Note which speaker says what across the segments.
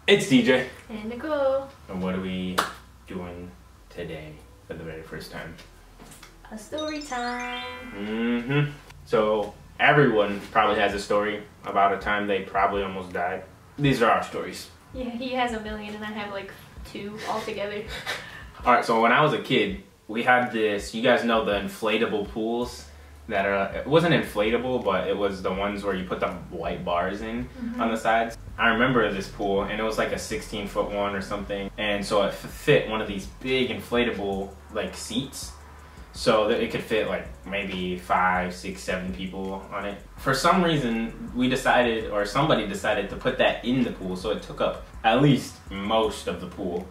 Speaker 1: It's DJ.
Speaker 2: And Nicole.
Speaker 1: And what are we doing today for the very first time?
Speaker 2: A story time.
Speaker 1: So everyone probably has a story about a time they probably almost died. These are our stories.
Speaker 2: Yeah, he has a million and I have like 2 altogether.
Speaker 1: Alright, so when I was a kid, we had this, you guys know the inflatable pools that are, it wasn't inflatable, but it was the ones where you put the white bars in on the sides. I remember this pool, and it was like a 16-foot one or something, and so it fit one of these big inflatable like seats, so that it could fit like maybe 5, 6, 7 people on it. For some reason, we decided, or somebody decided, to put that in the pool, so it took up at least most of the pool.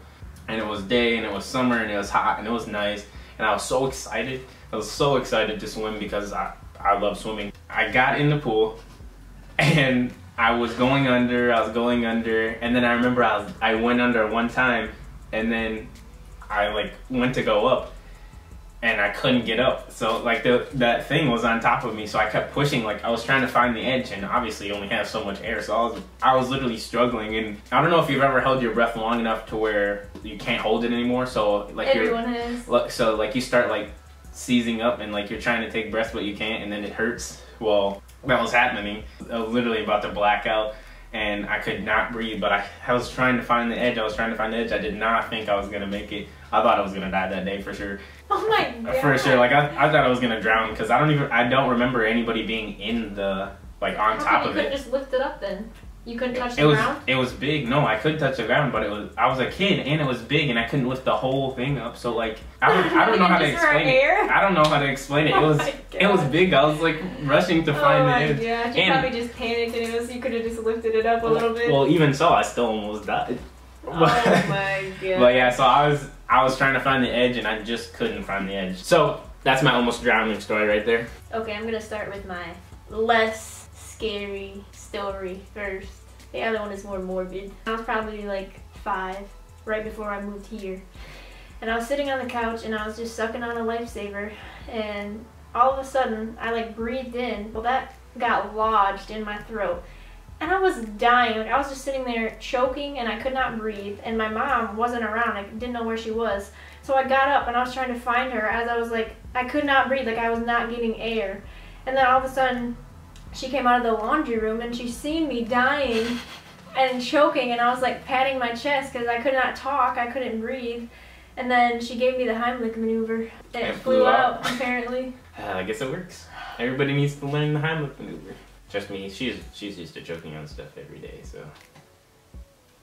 Speaker 1: And it was day, and it was summer, and it was hot, and it was nice, and I was so excited. I was so excited to swim because I love swimming. I got in the pool, and I was going under, and then I remember I went under one time, and then I like went to go up, and I couldn't get up. So like that thing was on top of me, so I kept pushing, like I was trying to find the edge, and obviously you only have so much air, so I was literally struggling. And I don't know if you've ever held your breath long enough to where you can't hold it anymore, so like
Speaker 2: everyone has.
Speaker 1: So like you start like seizing up, and like you're trying to take breaths but you can't, and then it hurts. Well, that was happening. I was literally about to black out, and I could not breathe, but I was trying to find the edge. I did not think I was gonna make it. I thought I was gonna die that day for sure.
Speaker 2: Oh my god.
Speaker 1: For sure. Like I thought I was gonna drown, because I don't remember anybody being in the, like, on top of it.
Speaker 2: You couldn't just lift it up then? You couldn't touch the ground?
Speaker 1: It was big. No, I could touch the ground, but I was a kid, and it was big, and I couldn't lift the whole thing up. So like I don't know how to explain it. I don't know how to explain it. It was big. I was like rushing to find the edge.
Speaker 2: Yeah, you probably just panicked, and you could have just lifted it up a little bit.
Speaker 1: Well, even so, I still almost died.
Speaker 2: Oh my god.
Speaker 1: But yeah, so I was trying to find the edge, and I just couldn't find the edge. So that's my almost drowning story right there.
Speaker 2: Okay, I'm gonna start with my less scary story first. The other one is more morbid. I was probably like 5, right before I moved here. And I was sitting on the couch, and I was just sucking on a lifesaver, and all of a sudden I like breathed in. Well, that got lodged in my throat. And I was dying. Like, I was just sitting there choking, and I could not breathe. And my mom wasn't around. I didn't know where she was. So I got up, and I was trying to find her as I was like, I could not breathe. Like, I was not getting air. And then all of a sudden, she came out of the laundry room, and she seen me dying and choking. And I was like patting my chest because I could not talk. I couldn't breathe. And then she gave me the Heimlich maneuver. And it flew out, apparently.
Speaker 1: I guess it works. Everybody needs to learn the Heimlich maneuver. Just me, she's used to choking on stuff every day, so.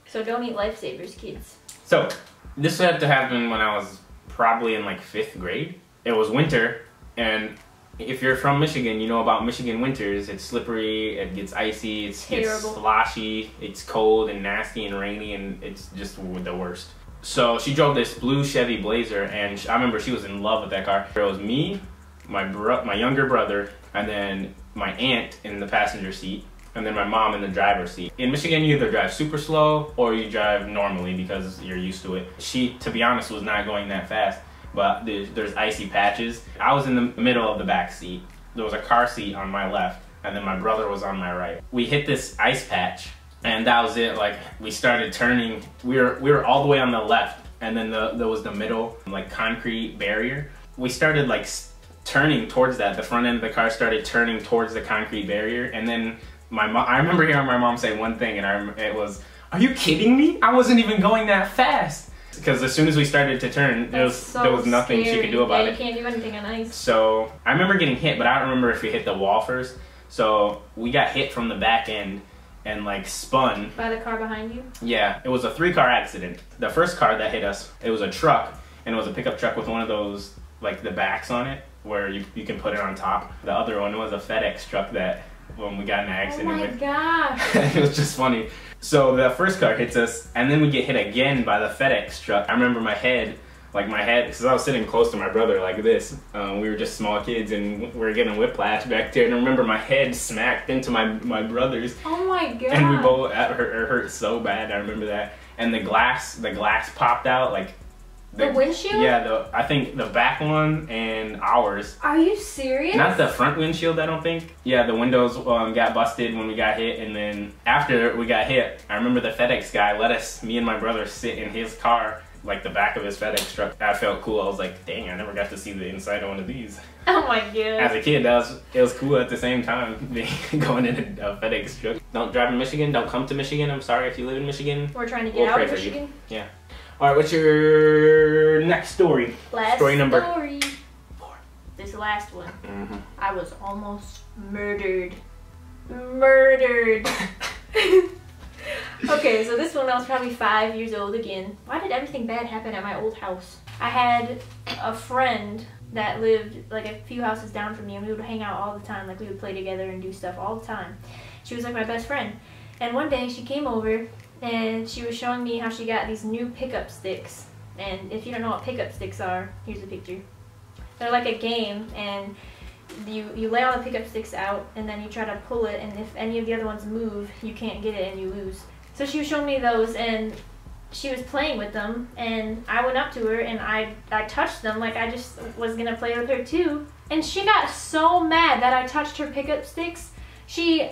Speaker 2: So don't eat lifesavers, kids.
Speaker 1: So, this had to happen when I was probably in like 5th grade. It was winter, and if you're from Michigan, you know about Michigan winters. It's slippery, it gets icy, it gets sloshy, it's cold and nasty and rainy, and it's just the worst. So she drove this blue Chevy Blazer, and I remember she was in love with that car. It was me, my younger brother, and then my aunt in the passenger seat, and then my mom in the driver's seat. In Michigan, you either drive super slow or you drive normally because you're used to it. She, to be honest, was not going that fast, but there's icy patches. I was in the middle of the back seat. There was a car seat on my left, and then my brother was on my right. We hit this ice patch, and that was it. Like, we started turning. We were all the way on the left, and then there was the middle, like, concrete barrier. We started like turning towards that. The front end of the car started turning towards the concrete barrier, and then I remember hearing my mom say one thing, and it was, "Are you kidding me? I wasn't even going that fast." Because as soon as we started to turn, there was nothing she could do about it.
Speaker 2: You can't do anything on ice.
Speaker 1: So I remember getting hit, but I don't remember if we hit the wall first. So we got hit from the back end and like spun.
Speaker 2: By the car behind you?
Speaker 1: Yeah, it was a 3-car accident. The first car that hit us, it was a truck, and it was a pickup truck with one of those, like, the backs on it, where you can put it on top. The other one was a FedEx truck that when we got in an accident with.
Speaker 2: Oh my gosh.
Speaker 1: It was just funny. So the first car hits us, and then we get hit again by the FedEx truck. I remember my head, because I was sitting close to my brother like this. We were just small kids, and we were getting whiplash back there. And I remember my head smacked into my brother's.
Speaker 2: Oh my god.
Speaker 1: And we both, it hurt so bad, I remember that. And the glass popped out, like,
Speaker 2: The windshield?
Speaker 1: Yeah, I think the back one and ours.
Speaker 2: Are you serious?
Speaker 1: Not the front windshield, I don't think. Yeah, the windows got busted when we got hit, and then after we got hit, I remember the FedEx guy let me and my brother sit in his car, like the back of his FedEx truck. I felt cool. I was like, dang, I never got to see the inside of one of these.
Speaker 2: Oh my god.
Speaker 1: As a kid, it was cool at the same time, going in a FedEx truck. Don't drive in Michigan. Don't come to Michigan. I'm sorry if you live in Michigan.
Speaker 2: We're trying to get out of Michigan.
Speaker 1: Yeah. All right, what's your next story?
Speaker 2: Story
Speaker 1: number
Speaker 2: 4. This last one.
Speaker 1: Mm-hmm.
Speaker 2: I was almost murdered. Murdered. Okay, so this one I was probably 5 years old again. Why did everything bad happen at my old house? I had a friend that lived like a few houses down from me, and we would hang out all the time. Like, we would play together and do stuff all the time. She was like my best friend. And one day she came over and she was showing me how she got these new pickup sticks. And if you don't know what pickup sticks are, here's a picture. They're like a game, and you lay all the pickup sticks out, and then you try to pull it, and if any of the other ones move, you can't get it and you lose. So she was showing me those, and she was playing with them, and I went up to her and I touched them like I just was gonna play with her too. And she got so mad that I touched her pickup sticks. She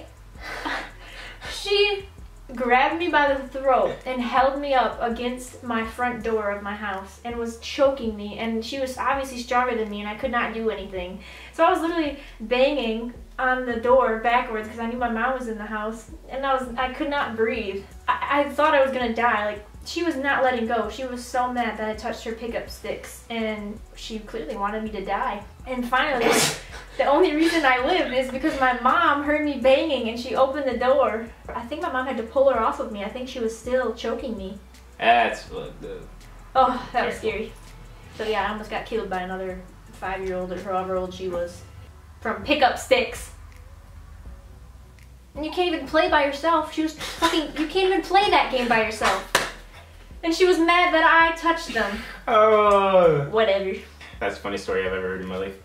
Speaker 2: grabbed me by the throat and held me up against my front door of my house and was choking me, and she was obviously stronger than me, and I could not do anything. So I was literally banging on the door backwards because I knew my mom was in the house, and I could not breathe. I thought I was gonna die. Like, she was not letting go. She was so mad that I touched her pickup sticks, and she clearly wanted me to die. And finally, the only reason I lived is because my mom heard me banging and she opened the door. I think my mom had to pull her off of me. I think she was still choking me.
Speaker 1: That's fucked up.
Speaker 2: Oh, that was scary. So yeah, I almost got killed by another 5-year-old or however old she was from pickup sticks. And you can't even play by yourself. You can't even play that game by yourself. And she was mad that I touched them. Oh. Whatever.
Speaker 1: That's the funniest story I've ever heard in my life.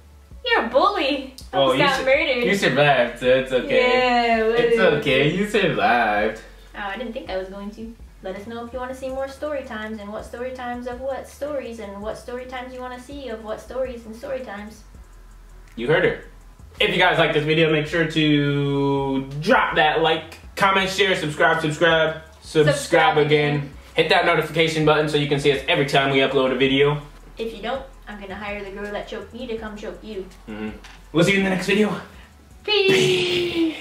Speaker 2: You're a bully. I almost got murdered.
Speaker 1: You survived, so it's okay.
Speaker 2: Yeah,
Speaker 1: it's okay. You survived.
Speaker 2: Oh, I didn't think I was going to. Let us know if you want to see more story times, and what story times of what stories, and what story times you want to see of what stories and story times.
Speaker 1: You heard her. If you guys like this video, make sure to drop that like, comment, share, subscribe again. Hit that notification button so you can see us every time we upload a video.
Speaker 2: If you don't, I'm going to hire the girl that choked me to come choke you.
Speaker 1: We'll see you in the next video.
Speaker 2: Peace.